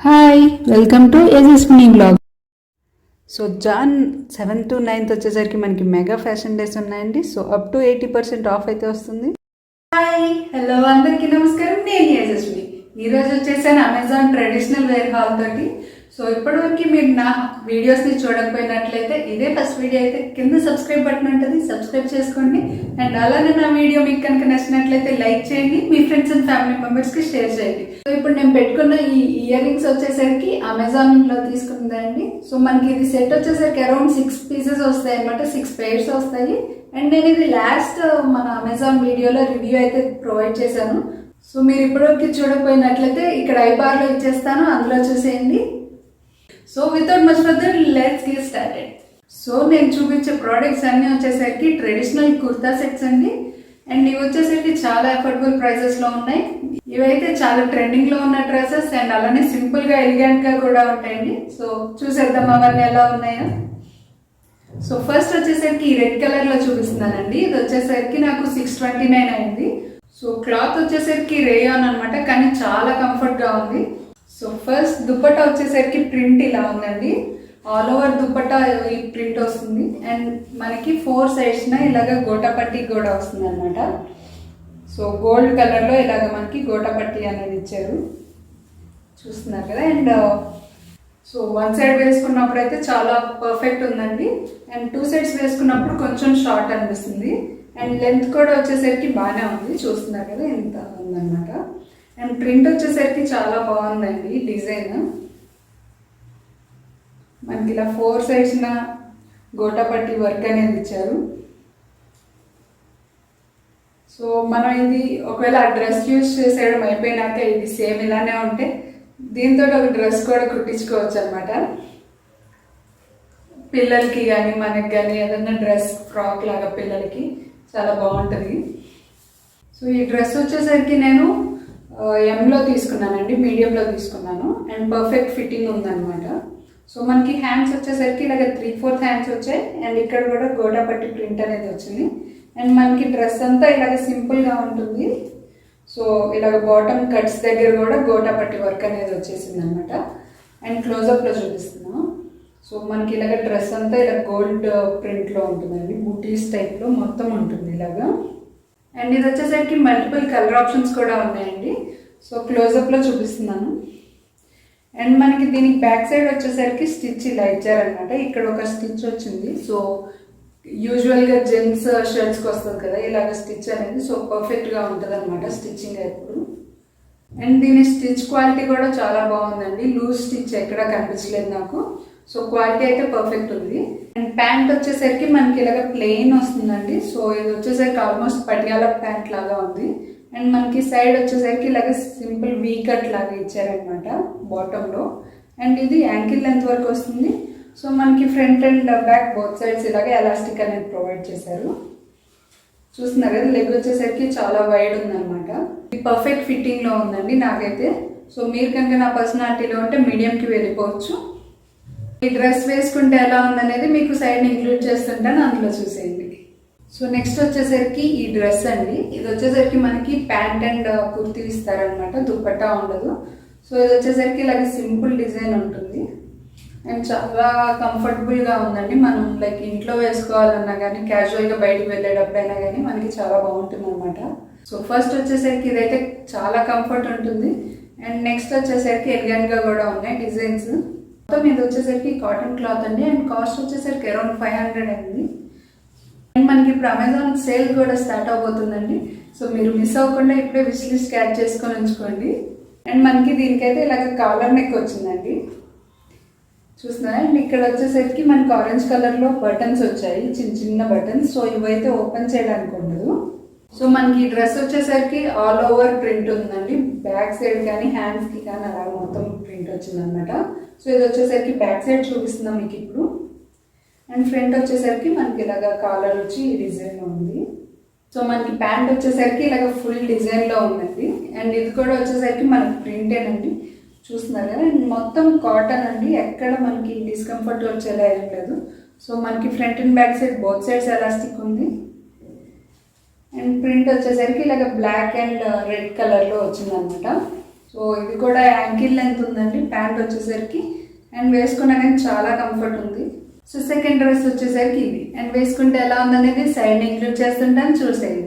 Hi welcome to Yashaswini blog. So Jan 7th to 9th వచ్చేసరికి మనకి mega fashion days ఉన్నాయండి. So up to 80% off అయితే వస్తుంది. Hi hello అందరికీ నమస్కారం, నేను యశస్విని. ఈరోజు వచ్చేసాను అమెజాన్ ట్రెడిషనల్ వేర్ హాల్ తోటి. సో ఇప్పటివరకు మీరు నా వీడియోస్ని చూడకపోయినట్లయితే ఇదే ఫస్ట్ వీడియో అయితే కింద సబ్స్క్రైబ్ బటన్ ఉంటుంది, సబ్స్క్రైబ్ చేసుకోండి. అండ్ అలానే నా వీడియో మీకు కనుక నచ్చినట్లయితే లైక్ చేయండి, మీ ఫ్రెండ్స్ అండ్ ఫ్యామిలీ మెంబర్స్కి షేర్ చేయండి. సో ఇప్పుడు నేను పెట్టుకున్న ఈ ఇయర్ రింగ్స్ వచ్చేసరికి అమెజాన్లో తీసుకుందండి. సో మనకి ఇది సెట్ వచ్చేసరికి అరౌండ్ 6 పీసెస్ వస్తాయి అనమాట, 6 pairs వస్తాయి. అండ్ నేను ఇది లాస్ట్ మన అమెజాన్ వీడియోలో రివ్యూ అయితే ప్రొవైడ్ చేశాను. సో మీరు ఇప్పటివరకు చూడకపోయినట్లయితే ఇక్కడ ఐబార్లో ఇచ్చేస్తాను, అందులో చూసేయండి. So without much further let's get started. So నేను చూపించే ప్రోడక్ట్స్ అన్నీ వచ్చేసరికి ట్రెడిషనల్ కుర్తా సెట్స్ అండి. అండ్ ఇవి వచ్చేసరికి చాలా అఫోర్డబుల్ ప్రైసెస్లో ఉన్నాయి. ఇవైతే చాలా ట్రెండింగ్లో ఉన్న డ్రెస్సెస్ అండ్ అలానే సింపుల్గా ఎలిగెంట్గా కూడా ఉంటాయండి. సో చూసేద్దాం అవన్నీ ఎలా ఉన్నాయో. సో ఫస్ట్ వచ్చేసరికి ఈ రెడ్ కలర్లో చూపిస్తున్నానండి. ఇది వచ్చేసరికి నాకు 629 అయింది. సో క్లాత్ వచ్చేసరికి రేయాన్ అనమాట, కానీ చాలా కంఫర్ట్గా ఉంది. సో ఫస్ట్ దుపట్టా వచ్చేసరికి ప్రింట్ ఇలా ఉందండి. ఆల్ ఓవర్ దుపట్టా ఈ ప్రింట్ వస్తుంది. అండ్ మనకి 4 sides ఇలాగ గోటాపట్టి కూడా వస్తుంది అనమాట. సో గోల్డ్ కలర్లో ఇలాగ మనకి గోటాపట్టి అనేది ఇచ్చారు, చూస్తున్నారు కదా. అండ్ సో 1 side వేసుకున్నప్పుడు అయితే చాలా పర్ఫెక్ట్ ఉందండి. అండ్ 2 sides వేసుకున్నప్పుడు కొంచెం షార్ట్ అనిపిస్తుంది. అండ్ లెంత్ కూడా వచ్చేసరికి బాగానే ఉంది, చూస్తున్నారు కదా ఎంత ఉందన్నమాట. అండ్ ప్రింట్ వచ్చేసరికి చాలా బాగుందండి డిజైన్. మనకి ఇలా 4 sides గోటాపట్టి వర్క్ అనేది ఇచ్చారు. సో మనం ఇది ఒకవేళ ఆ డ్రెస్ యూజ్ చేసేయడం అయిపోయినాక ఇది సేమ్ ఇలానే ఉంటే దీంతో ఒక డ్రెస్ కూడా కుట్టించుకోవచ్చు అనమాట. పిల్లలకి కానీ మనకి కానీ ఏదైనా డ్రెస్ ఫ్రాక్ లాగా పిల్లలకి చాలా బాగుంటుంది. సో ఈ డ్రెస్ వచ్చేసరికి నేను ఎంలో తీసుకున్నానండి, మీడియంలో తీసుకున్నాను. అండ్ పర్ఫెక్ట్ ఫిట్టింగ్ ఉందన్నమాట. సో మనకి హ్యాండ్స్ వచ్చేసరికి ఇలాగ 3/4 హ్యాండ్స్ వచ్చాయి. అండ్ ఇక్కడ కూడా గోటాపట్టి ప్రింట్ అనేది వచ్చింది. అండ్ మనకి డ్రెస్ అంతా ఇలాగ సింపుల్గా ఉంటుంది. సో ఇలాగ బాటమ్ కట్స్ దగ్గర కూడా గోటాపట్టి వర్క్ అనేది వచ్చేసింది అనమాట. అండ్ క్లోజప్లో చూపిస్తున్నాను. సో మనకి ఇలాగ డ్రెస్ అంతా ఇలా గోల్డ్ ప్రింట్లో ఉంటుందండి, బూటీస్ టైప్లో మొత్తం ఉంటుంది ఇలాగా. అండ్ ఇది వచ్చేసరికి మల్టిపుల్ కలర్ ఆప్షన్స్ కూడా ఉన్నాయండి. సో క్లోజప్లో చూపిస్తున్నాను. అండ్ మనకి దీనికి బ్యాక్ సైడ్ వచ్చేసరికి స్టిచ్ ఇలా ఇచ్చారనమాట. ఇక్కడ ఒక స్టిచ్ వచ్చింది. సో యూజువల్గా జెంట్స్ షర్ట్స్కి వస్తుంది కదా ఇలాగ స్టిచ్ అనేది. సో పర్ఫెక్ట్గా ఉంటుంది అనమాట స్టిచ్చింగ్ ఎప్పుడు. అండ్ దీని స్టిచ్ క్వాలిటీ కూడా చాలా బాగుందండి, లూజ్ స్టిచ్ ఎక్కడా కనిపించలేదు నాకు. సో క్వాలిటీ అయితే పర్ఫెక్ట్ ఉంది. అండ్ ప్యాంట్ వచ్చేసరికి మనకి ఇలాగ ప్లెయిన్ వస్తుందండి. సో ఇది వచ్చేసరికి ఆల్మోస్ట్ పటియాలా ప్యాంట్ లాగా ఉంది. అండ్ మనకి సైడ్ వచ్చేసరికి ఇలాగ సింపుల్ వీ కట్ లాగా ఇచ్చారనమాట బాటంలో. అండ్ ఇది యాంకిల్ లెంత్ వరకు వస్తుంది. సో మనకి front and back both sides ఇలాగ ఎలాస్టిక్ అనేది ప్రొవైడ్ చేశారు, చూస్తున్నారు కదా. లెగ్ వచ్చేసరికి చాలా వైడ్ ఉందన్నమాట. ఇది పర్ఫెక్ట్ ఫిట్టింగ్లో ఉందండి నాకైతే. సో మీరు కనుక నా పర్సనాలిటీలో ఉంటే మీడియంకి వెళ్ళిపోవచ్చు. ఈ డ్రెస్ వేసుకుంటే ఎలా ఉందనేది మీకు సైడ్ ఇంక్లూడ్ చేస్తుంటాను, అందులో చూసేయండి. సో నెక్స్ట్ వచ్చేసరికి ఈ డ్రెస్ అండి. ఇది వచ్చేసరికి మనకి ప్యాంట్ అండ్ కుర్తీ ఇస్తారనమాట, దుప్పట్టా ఉండదు. సో ఇది వచ్చేసరికి ఇలాగ సింపుల్ డిజైన్ ఉంటుంది. అండ్ చాలా కంఫర్టబుల్గా ఉందండి. మనం లైక్ ఇంట్లో వేసుకోవాలన్నా కానీ క్యాజువల్గా బయటకు వెళ్ళేటప్పుడైనా కానీ మనకి చాలా బాగుంటుంది అనమాట. సో ఫస్ట్ వచ్చేసరికి ఇదైతే చాలా కంఫర్ట్ ఉంటుంది. అండ్ నెక్స్ట్ వచ్చేసరికి ఎలిగెంట్గా కూడా ఉన్నాయి డిజైన్స్. మొత్తం ఇది వచ్చేసరికి కాటన్ క్లాత్ అండి. అండ్ కాస్ట్ వచ్చేసరికి అరౌండ్ 500 అయింది. అండ్ మనకి ఇప్పుడు అమెజాన్ సేల్ కూడా స్టార్ట్ అవబోతుందండి. సో మీరు మిస్ అవ్వకుండా ఇప్పుడే విష్ లిస్ట్ యాడ్ చేసుకొని ఉంచుకోండి. అండ్ మనకి దీనికైతే ఇలాగ కాలర్ నెక్ వచ్చిందండి, చూస్తున్నారా. అండ్ ఇక్కడ వచ్చేసరికి మనకి ఆరెంజ్ కలర్లో బటన్స్ వచ్చాయి, చిన్న చిన్న బటన్స్. సో ఇవైతే ఓపెన్ చేయడానికి ఉండదు. సో మనకి డ్రెస్ వచ్చేసరికి ఆల్ ఓవర్ ప్రింట్ ఉందండి, బ్యాక్ సైడ్ కానీ హ్యాండ్స్కి కానీ అలా మొత్తం ప్రింట్ వచ్చిందనమాట. సో ఇది వచ్చేసరికి బ్యాక్ సైడ్ చూపిస్తున్నాం మీకు ఇప్పుడు. అండ్ ఫ్రంట్ వచ్చేసరికి మనకి ఇలాగ కాలర్ వచ్చి ఈ డిజైన్లో ఉంది. సో మనకి ప్యాంట్ వచ్చేసరికి ఇలాగ ఫుల్ డిజైన్లో ఉందండి. అండ్ ఇది కూడా వచ్చేసరికి మనకి ప్రింటేనండి, చూస్తున్నారు కదా. అండ్ మొత్తం కాటన్ అండి, ఎక్కడ మనకి డిస్కంఫర్ట్ వచ్చేలా ఏం లేదు. సో మనకి front and back side both sides elastic ఉంది. అండ్ ప్రింట్ వచ్చేసరికి ఇలాగ బ్లాక్ అండ్ రెడ్ కలర్లో వచ్చిందనమాట. సో ఇది కూడా యాంకిల్ లెంత్ ఉందండి ప్యాంట్ వచ్చేసరికి, అండ్ వేసుకున్నా చాలా కంఫర్ట్ ఉంది. సో సెకండ్ డ్రెస్ వచ్చేసరికి ఇది, అండ్ వేసుకుంటే ఎలా ఉందనేది సైడ్ ఇంక్లూడ్ చేస్తుంటాను చూసేది.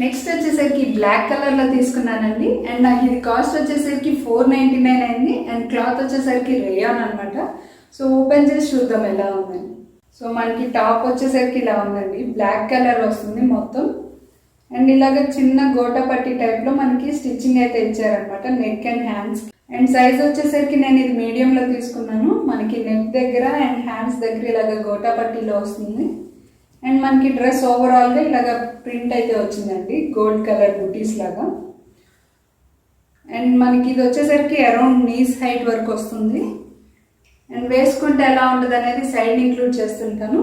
నెక్స్ట్ వచ్చేసరికి బ్లాక్ కలర్లో తీసుకున్నానండి, అండ్ నాకు ఇది కాస్ట్ వచ్చేసరికి 499 అయింది, అండ్ క్లాత్ వచ్చేసరికి రేయాన్ అనమాట. సో ఓపెన్ చేసి చూద్దాం ఎలా ఉందని. సో మనకి టాప్ వచ్చేసరికి ఇలా ఉందండి, బ్లాక్ కలర్ వస్తుంది మొత్తం, అండ్ ఇలాగ చిన్న గోటపట్టి టైప్లో మనకి స్టిచ్చింగ్ అయితే ఇచ్చారనమాట neck and hands. And size వచ్చేసరికి నేను ఇది మీడియంలో తీసుకున్నాను. మనకి నెక్ దగ్గర అండ్ హ్యాండ్స్ దగ్గర ఇలాగ గోటపట్టిలో వస్తుంది, అండ్ మనకి డ్రెస్ ఓవరాల్గా ఇలాగ ప్రింట్ అయితే వచ్చిందండి గోల్డ్ కలర్ బుటీస్ లాగా. అండ్ మనకి ఇది వచ్చేసరికి అరౌండ్ నీస్ హైట్ వరకు వస్తుంది, అండ్ వేసుకుంటే ఎలా ఉంటుంది అనేది సైడ్ ఇంక్లూడ్ చేస్తుంటాను.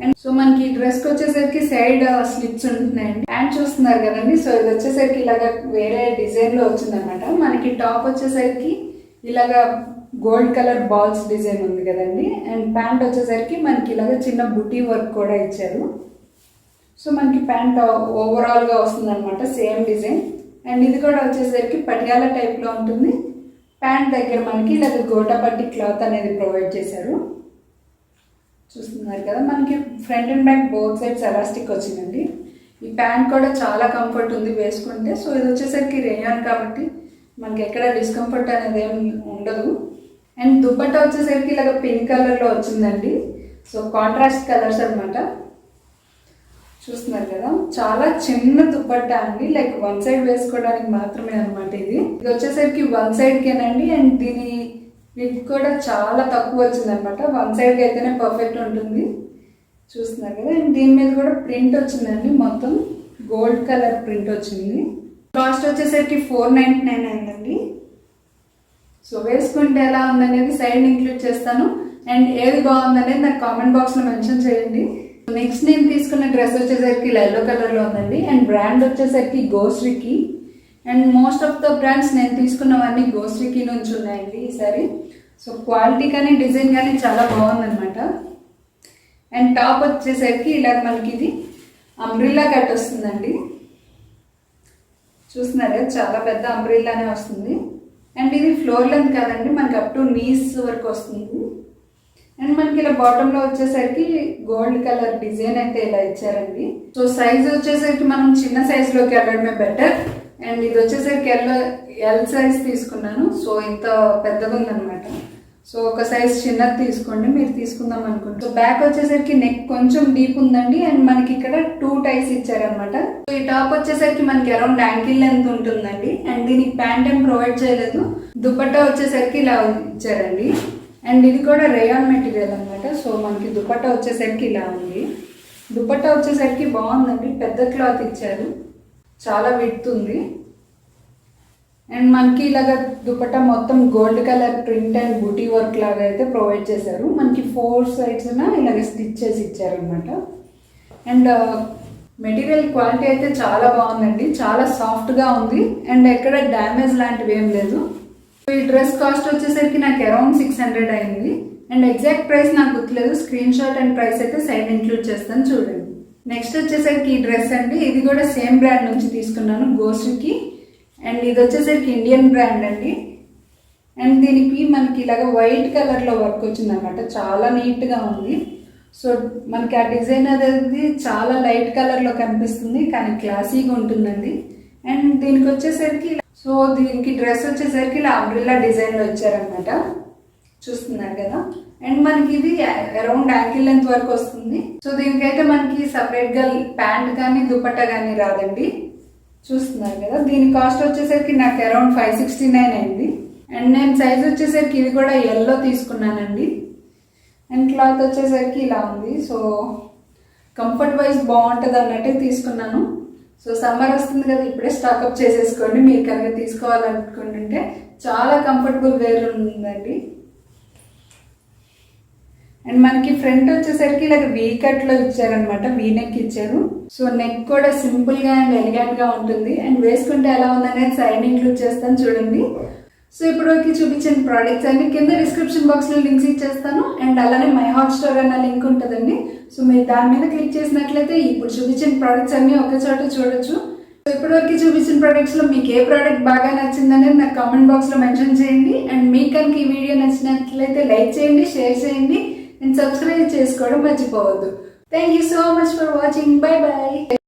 అండ్ సో మనకి ఈ డ్రెస్కి వచ్చేసరికి సైడ్ స్లిప్స్ ఉంటున్నాయండి. ప్యాంట్ చూస్తున్నారు కదండి, సో ఇది వచ్చేసరికి ఇలాగ వేరే డిజైన్లో వచ్చిందనమాట. మనకి టాప్ వచ్చేసరికి ఇలాగ గోల్డ్ కలర్ బాల్స్ డిజైన్ ఉంది కదండి, అండ్ ప్యాంట్ వచ్చేసరికి మనకి ఇలాగ చిన్న బుటీ వర్క్ కూడా ఇచ్చారు. సో మనకి ప్యాంట్ ఓవరాల్గా వస్తుంది అనమాట సేమ్ డిజైన్. అండ్ ఇది కూడా వచ్చేసరికి పటియాల టైప్లో ఉంటుంది. ప్యాంట్ దగ్గర మనకి ఇలాగ గోటపట్టి క్లాత్ అనేది ప్రొవైడ్ చేశారు. చూస్తున్నారు కదా, మనకి front and back both sides elastic వచ్చిందండి. ఈ ప్యాంట్ కూడా చాలా కంఫర్ట్ ఉంది వేసుకుంటే. సో ఇది వచ్చేసరికి రేయాన్ కాబట్టి మనకి ఎక్కడ డిస్కంఫర్ట్ అనేది ఏమి ఉండదు. అండ్ దుపట్టా వచ్చేసరికి ఇలాగ పింక్ కలర్లో వచ్చిందండి. సో కాంట్రాస్ట్ కలర్స్ అనమాట. చూస్తున్నారు కదా, చాలా చిన్న దుపట్టా అండి, లైక్ వన్ సైడ్ వేసుకోవడానికి మాత్రమే అనమాట. ఇది వచ్చేసరికి వన్ సైడ్కేనండి, అండ్ దీని విత్ కూడా చాలా తక్కువ వచ్చింది అనమాట. వన్ సైడ్కి అయితేనే పర్ఫెక్ట్ ఉంటుంది. చూస్తున్నారు కదా, అండ్ దీని మీద కూడా ప్రింట్ వచ్చిందండి, మొత్తం గోల్డ్ కలర్ ప్రింట్ వచ్చింది. కాస్ట్ వచ్చేసరికి 499 అయిందండి. సో వేసుకుంటే ఎలా ఉందనేది సైడ్ ఇంక్లూడ్ చేస్తాను, అండ్ ఏది బాగుందనేది నాకు కామెంట్ బాక్స్లో మెన్షన్ చేయండి. నెక్స్ట్ నేను తీసుకున్న డ్రెస్ వచ్చేసరికి ఎల్లో కలర్లో ఉందండి, అండ్ బ్రాండ్ వచ్చేసరికి గోశ్రీకి. And most of the brands నేను తీసుకున్నవన్నీ గోశ్రీకి నుంచి ఉన్నాయండి ఈసారి. సో క్వాలిటీ కానీ డిజైన్ కానీ చాలా బాగుందన్నమాట. అండ్ టాప్ వచ్చేసరికి ఇలా మనకి ఇది అంబ్రిల్లా కట్ వస్తుందండి. చూస్తున్నారా, చాలా పెద్ద అంబ్రిల్లానే వస్తుంది. అండ్ ఇది ఫ్లోర్ లెంత్ కాదండి, మనకి అప్ టు నీస్ వరకు వస్తుంది. అండ్ మనకి ఇలా బాటంలో వచ్చేసరికి గోల్డ్ కలర్ డిజైన్ అయితే ఇలా ఇచ్చారండి. సో సైజ్ వచ్చేసరికి మనం చిన్న సైజులోకి వెళ్ళడమే బెటర్. అండ్ ఇది వచ్చేసరికి ఎల్ సైజ్ తీసుకున్నాను. సో ఇంత పెద్దగా ఉందన్నమాట. సో ఒక సైజ్ చిన్నది తీసుకోండి మీరు తీసుకుందాం అనుకుంటే. సో బ్యాక్ వచ్చేసరికి నెక్ కొంచెం డీప్ ఉందండి, అండ్ మనకి ఇక్కడ 2 టైస్ ఇచ్చారనమాట. సో ఈ టాప్ వచ్చేసరికి మనకి అరౌండ్ యాంకిల్ లెంత్ ఉంటుందండి, అండ్ దీనికి ప్యాంట్ ఏం ప్రొవైడ్ చేయలేదు. దుపట్టా వచ్చేసరికి ఇలా ఇచ్చారండి, అండ్ ఇది కూడా రేయాన్ మెటీరియల్ అనమాట. సో మనకి దుపట్టా వచ్చేసరికి ఇలా ఉంది. దుపట్టా వచ్చేసరికి బాగుందండి, పెద్ద క్లాత్ ఇచ్చారు, చాలా విడ్త్ ఉంది. అండ్ మనకి ఇలాగ దుపట్టా మొత్తం gold colour print and booti work లాగా అయితే ప్రొవైడ్ చేశారు. మనకి 4 సైడ్స్ ఇలాగ స్టిచ్ చేసి ఇచ్చారనమాట. అండ్ మెటీరియల్ క్వాలిటీ అయితే చాలా బాగుందండి, చాలా సాఫ్ట్గా ఉంది, అండ్ ఎక్కడ డ్యామేజ్ లాంటివి ఏం లేదు. ఈ డ్రెస్ కాస్ట్ వచ్చేసరికి నాకు అరౌండ్ 600 అయింది, అండ్ ఎగ్జాక్ట్ ప్రైస్ నాకు గుర్తులేదు. స్క్రీన్ షాట్ అండ్ ప్రైస్ అయితే సైడ్ ఇంక్లూడ్ చేస్తాను చూడండి. నెక్స్ట్ వచ్చేసరికి ఈ డ్రెస్ అండి, ఇది కూడా సేమ్ బ్రాండ్ నుంచి తీసుకున్నాను గోశ్రీకి. అండ్ ఇది వచ్చేసరికి ఇండియన్ బ్రాండ్ అండి. అండ్ దీనికి మనకి ఇలాగ వైట్ కలర్లో వర్క్ వచ్చింది అనమాట, చాలా నీట్గా ఉంది. సో మనకి ఆ డిజైన్ అనేది చాలా లైట్ కలర్లో కనిపిస్తుంది, కానీ క్లాసీగా ఉంటుందండి. అండ్ దీనికి వచ్చేసరికి సో దీనికి డ్రెస్ వచ్చేసరికి ఇలా అంబ్రిల్లా డిజైన్లో వచ్చారనమాట. చూస్తున్నారు కదా, అండ్ మనకి ఇది అరౌండ్ యాంకిల్ లెంత్ వరకు వస్తుంది. సో దీనికైతే మనకి సపరేట్గా ప్యాంట్ కానీ దుపట్టా కానీ రాదండి. చూస్తున్నారు కదా, దీని కాస్ట్ వచ్చేసరికి నాకు అరౌండ్ 569 అయింది. అండ్ నేను సైజ్ వచ్చేసరికి ఇది కూడా ఎల్లో తీసుకున్నానండి. అండ్ క్లాత్ వచ్చేసరికి ఇలా ఉంది. సో కంఫర్ట్ వైజ్ బాగుంటుంది అన్నట్టే తీసుకున్నాను. సో సమ్మర్ వస్తుంది కదా, ఇప్పుడే స్టాకప్ చేసేసుకోండి మీరు కనుక తీసుకోవాలనుకుంటుంటే. చాలా కంఫర్టబుల్ వేర్ ఉందండి. అండ్ మనకి ఫ్రంట్ వచ్చేసరికి ఇలా వీ కట్లో ఇచ్చారనమాట, వీ నెక్ ఇచ్చారు. సో నెక్ కూడా సింపుల్గా అండ్ ఎలిగెంట్గా ఉంటుంది. అండ్ వేసుకుంటే ఎలా ఉందనేది సైడ్ ఇంక్లూడ్ చేస్తాను చూడండి. సో ఇప్పటివరకు చూపించిన ప్రోడక్ట్స్ అన్ని కింద డిస్క్రిప్షన్ బాక్స్లో లింక్స్ ఇచ్చేస్తాను. అండ్ అలానే మై హాట్ స్టోర్ అన్న లింక్ ఉంటుందండి. సో మీరు దాని మీద క్లిక్ చేసినట్లయితే ఇప్పుడు చూపించిన ప్రోడక్ట్స్ అన్నీ ఒక చోట చూడొచ్చు. ఇప్పటివరకు చూపించిన ప్రొడక్ట్స్ లో మీకు ఏ ప్రోడక్ట్ బాగా నచ్చిందనేది నాకు కామెంట్ బాక్స్ లో మెన్షన్ చేయండి. అండ్ మీకు కనుక ఈ వీడియో నచ్చినట్లయితే లైక్ చేయండి, షేర్ చేయండి అండ్ సబ్స్క్రైబ్ చేసుకోవడం మర్చిపోవద్దు. Thank you so much for watching. By by.